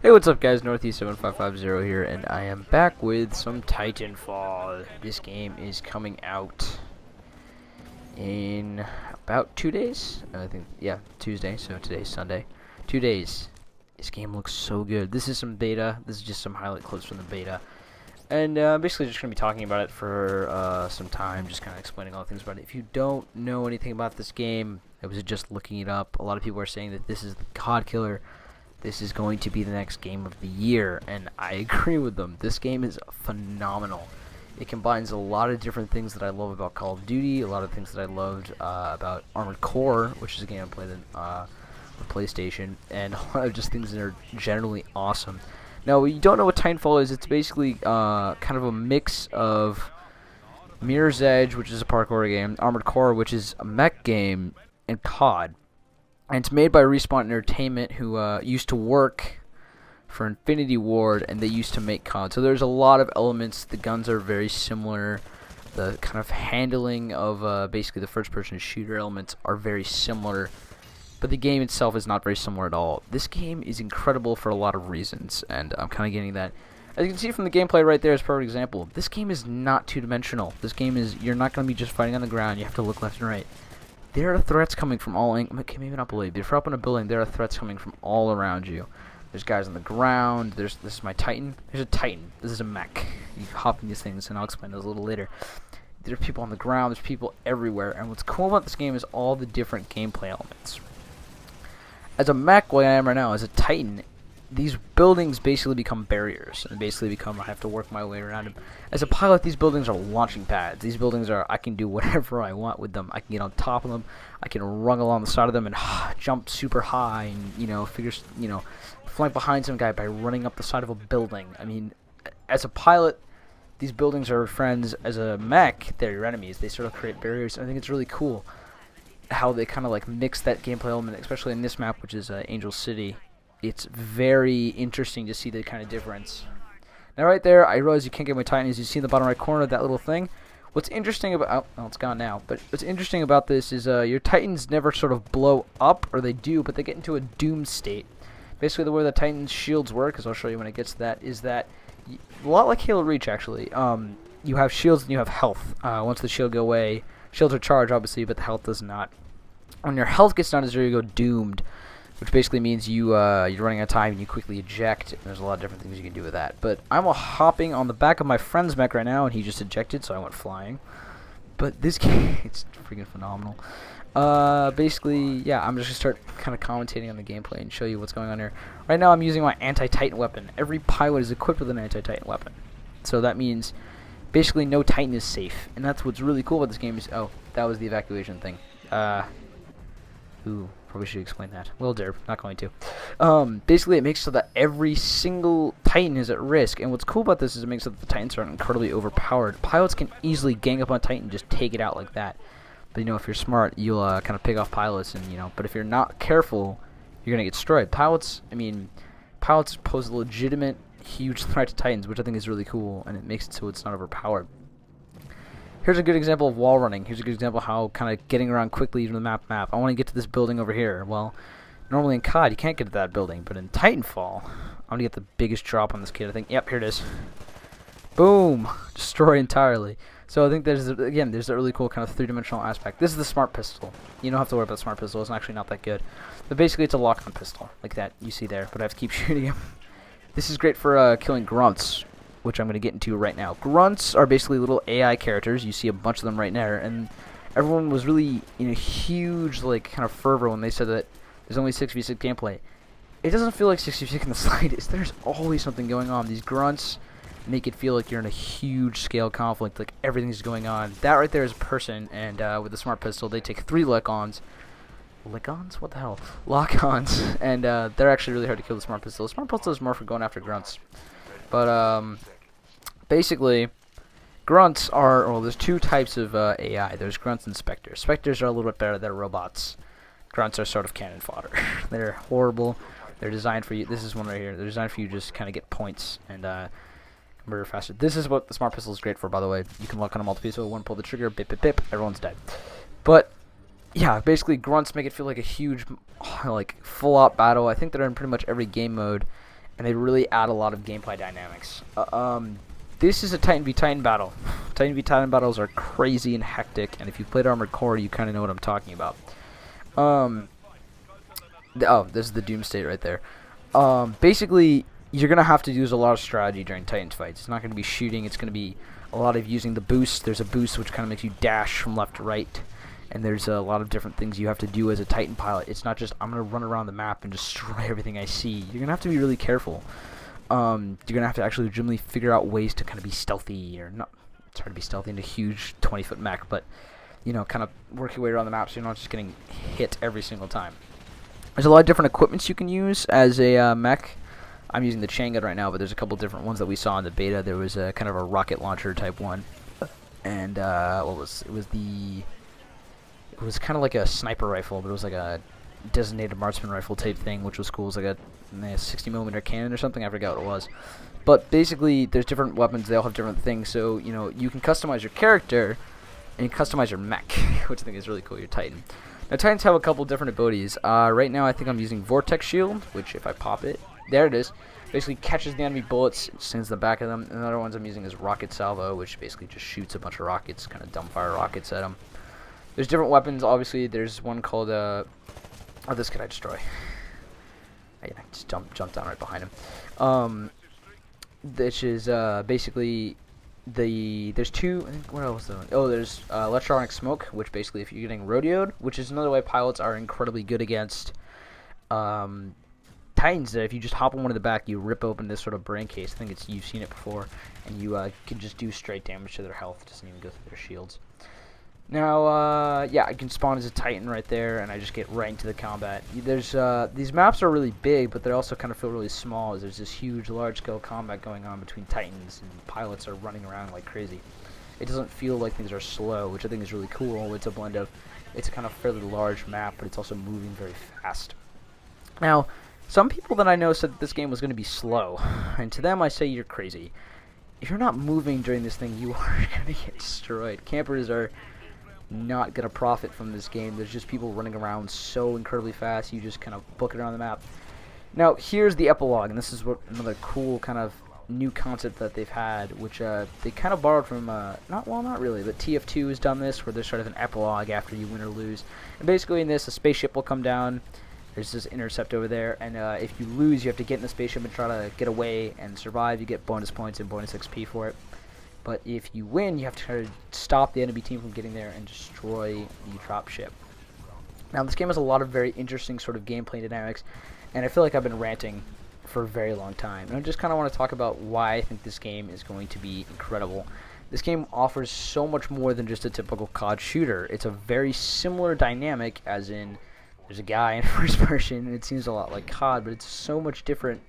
Hey, what's up, guys? Northeast7550 here, and I am back with some Titanfall. This game is coming out in about 2 days. I think, yeah, Tuesday, so today's Sunday. 2 days. This game looks so good. This is some beta. This is just some highlight clips from the beta. And basically just going to be talking about it for some time, just kind of explaining all the things about it. If you don't know anything about this game, I was just looking it up. A lot of people are saying that this is the COD killer. This is going to be the next game of the year, and I agree with them. This game is phenomenal. It combines a lot of different things that I love about Call of Duty, a lot of things that I loved about Armored Core, which is a game I played on PlayStation, and a lot of just things that are generally awesome. Now, you don't know what Titanfall is. It's basically kind of a mix of Mirror's Edge, which is a parkour game, Armored Core, which is a mech game, and COD. And it's made by Respawn Entertainment, who used to work for Infinity Ward, and they used to make COD. So there's a lot of elements. The guns are very similar. The kind of handling of basically the first-person shooter elements are very similar. But the game itself is not very similar at all. This game is incredible for a lot of reasons, and I'm kind of getting that. As you can see from the gameplay right there, is a perfect example. This game is not two-dimensional. This game is, you're not going to be just fighting on the ground. You have to look left and right. There are threats coming from all angles. Okay, maybe not below you, but if you're up in a building, there are threats coming from all around you. There's guys on the ground. This is my Titan. There's a Titan. This is a mech. You hop in these things, and I'll explain those a little later. There's people on the ground. There's people everywhere. And what's cool about this game is all the different gameplay elements. As a mech, where I am right now, as a Titan, these buildings basically become barriers, and I have to work my way around them. As a pilot, these buildings are launching pads. These buildings are, I can do whatever I want with them. I can get on top of them. I can run along the side of them and jump super high, and flank behind some guy by running up the side of a building. I mean, as a pilot, these buildings are friends. As a mech, they're your enemies. They sort of create barriers. I think it's really cool how they kind of like mix that gameplay element, especially in this map, which is Angel City. It's very interesting to see the kind of difference. Now right there, I realize you can't get my Titan. As you see in the bottom right corner, that little thing. What's interesting about... Oh, it's gone now. But what's interesting about this is your Titans never sort of blow up, or they do, but they get into a doom state. Basically, the way the Titan's shields work, as I'll show you when it gets to that, is that... A lot like Halo Reach, actually. You have shields and you have health. Once the shield go away... Shields are charged, obviously, but the health does not. When your health gets down to 0, you go doomed. Which basically means you're running out of time and you quickly eject. There's a lot of different things you can do with that. But I'm hopping on the back of my friend's mech right now, and he just ejected, so I went flying. But this game, it's freaking phenomenal. Basically, yeah, I'm just going to start kind of commentating on the gameplay and show you what's going on here. Right now I'm using my anti-Titan weapon. Every pilot is equipped with an anti-Titan weapon. So that means basically no Titan is safe. And that's what's really cool about this game is... Oh, that was the evacuation thing. Ooh. Probably should explain that. Well, derp, not going to. Basically, it makes so that every single Titan is at risk. And what's cool about this is it makes so that the Titans are incredibly overpowered. Pilots can easily gang up on Titan and just take it out like that. But, if you're smart, you'll kind of pick off pilots. And but if you're not careful, you're going to get destroyed. Pilots pose a legitimate, huge threat to Titans, which I think is really cool. And it makes it so it's not overpowered. Here's a good example of wall running. Here's a good example of how kind of getting around quickly from the map. I want to get to this building over here. Well, normally in COD, you can't get to that building. But in Titanfall, I'm going to get the biggest drop on this kid. I think, yep, here it is. Boom! Destroyed entirely. So I think there's a really cool kind of three-dimensional aspect. This is the smart pistol. You don't have to worry about the smart pistol. It's actually not that good. But basically, it's a lock-on pistol, like that you see there. But I have to keep shooting him. This is great for killing grunts, which I'm going to get into right now. Grunts are basically little AI characters. You see a bunch of them right there, and everyone was really in a huge kind of fervor when they said that there's only 6v6 gameplay. It doesn't feel like 6v6 in the slightest. There's always something going on. These grunts make it feel like you're in a huge scale conflict, like everything's going on. That right there is a person, and with the smart pistol, they take 3 lock-ons. Lick-ons? What the hell? Lock-ons, and they're actually really hard to kill with the smart pistol. The smart pistol is more for going after grunts. But, basically, grunts are, well, there's 2 types of AI. There's grunts and specters. Specters are a little bit better. They're robots. Grunts are sort of cannon fodder. They're horrible. They're designed for you. This is one right here. They're designed for you to just kind of get points and murder faster. This is what the smart pistol is great for, by the way. You can lock on a multi-pistol, one pull the trigger, bip, bip, bip, everyone's dead. But yeah, basically grunts make it feel like a huge, full-out battle. I think they're in pretty much every game mode. and they really add a lot of gameplay dynamics. This is a Titan v Titan battle. Titan v Titan battles are crazy and hectic, and if you played Armored Core, you kind of know what I'm talking about. Oh, this is the Doom State right there. Basically, you're going to have to use a lot of strategy during Titans fights. It's not going to be shooting. It's going to be a lot of using the boost. There's a boost which kind of makes you dash from left to right. And there's a lot of different things you have to do as a Titan pilot. It's not just, I'm going to run around the map and destroy everything I see. You're going to have to be really careful. You're going to have to actually legitimately figure out ways to kind of be stealthy. Or not. It's hard to be stealthy in a huge 20-foot mech, but, you know, kind of work your way around the map so you're not just getting hit every single time. There's a lot of different equipments you can use as a mech. I'm using the chain gun right now, but there's a couple different ones that we saw in the beta. There was a kind of a rocket launcher type one, and it was kind of like a sniper rifle, but it was like a designated marksman rifle type thing, which was cool. It was like a 60mm cannon or something. I forgot what it was. But basically, there's different weapons. They all have different things. So you know you can customize your character and you customize your mech, which I think is really cool. Your Titan. Now Titans have a couple different abilities. Right now, I think I'm using Vortex Shield, which if I pop it, there it is. Basically catches the enemy bullets, sends them back at them. And the other ones I'm using is Rocket Salvo, which basically just shoots a bunch of rockets, kind of dumbfire rockets at them. There's different weapons, obviously. There's one called, oh, this can I destroy? I just jumped down right behind him. This is, basically, there's two, I think, what else though? Oh, there's, Electronic Smoke, which basically, if you're getting rodeoed, which is another way pilots are incredibly good against, Titans, that if you just hop on one of the back, you rip open this sort of brain case. I think you've seen it before, and you, can just do straight damage to their health. It doesn't even go through their shields. Now, yeah, I can spawn as a Titan right there, and I just get right into the combat. There's, these maps are really big, but they also kind of feel really small, as there's this huge, large-scale combat going on between Titans, and pilots are running around like crazy. It doesn't feel like things are slow, which I think is really cool. It's a blend of, it's a kind of fairly large map, but it's also moving very fast. Now, some people that I know said that this game was going to be slow, and to them I say you're crazy. If you're not moving during this thing, you are going to get destroyed. Campers are not going to profit from this game. There's just people running around so incredibly fast, you just kind of book it around the map. Now, here's the epilogue, and this is what another cool kind of new concept that they've had, which they kind of borrowed from, not really, but TF2 has done this, where there's sort of an epilogue after you win or lose. And basically in this, a spaceship will come down. There's this intercept over there, and if you lose, you have to get in the spaceship and try to get away and survive. You get bonus points and bonus XP for it. But if you win, you have to try to stop the enemy team from getting there and destroy the dropship. Now, this game has a lot of very interesting sort of gameplay dynamics, and I feel like I've been ranting for a very long time. And I just kind of want to talk about why I think this game is going to be incredible. This game offers so much more than just a typical COD shooter. It's a very similar dynamic, as in there's a guy in first person, and it seems a lot like COD, but it's so much different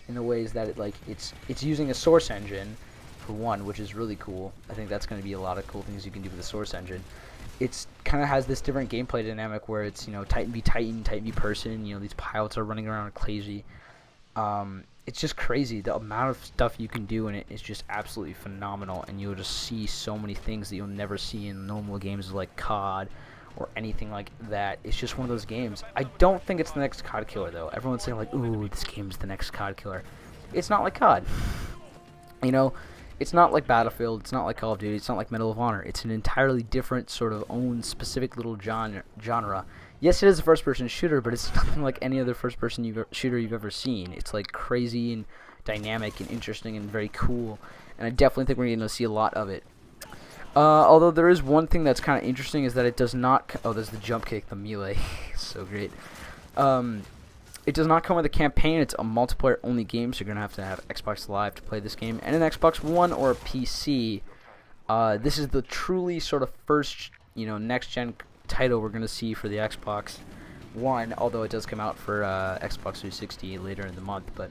in the ways that it's using a source engine, for one, which is really cool. I think that's going to be a lot of cool things you can do with the source engine. It's kind of has this different gameplay dynamic where it's, you know, Titan v Titan, Titan v person, you know, these pilots are running around crazy. It's just crazy. The amount of stuff you can do in it is just absolutely phenomenal, and you'll just see so many things that you'll never see in normal games like COD or anything like that. It's just one of those games. I don't think it's the next COD killer, though. Everyone's saying, like, ooh, this game's the next COD killer. It's not like COD. You know, it's not like Battlefield. It's not like Call of Duty. It's not like Medal of Honor. It's an entirely different sort of own specific little genre. Yes, it is a first-person shooter, but it's nothing like any other first-person shooter you've ever seen. It's, like, crazy and dynamic and interesting and very cool, and I definitely think we're going to see a lot of it. Although there is one thing that's kind of interesting, is that it does not... Oh, there's the jump kick, the melee. So great. It does not come with a campaign. It's a multiplayer-only game, so you're going to have Xbox Live to play this game, and an Xbox One or a PC. This is the truly sort of first, you know, next-gen title we're going to see for the Xbox One, although it does come out for Xbox 360 later in the month, but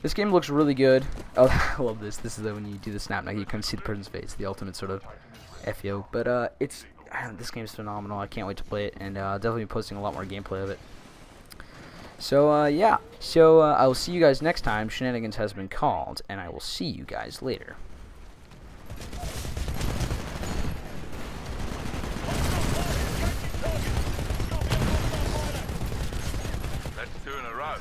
this game looks really good. Oh, I love this. This is when you do the snap now, you can see the person's face, the ultimate sort of FEO. But this game is phenomenal. I can't wait to play it, and I'll definitely be posting a lot more gameplay of it. So, yeah. So, I will see you guys next time. Shenanigans has been called, and I will see you guys later. That's two in a row.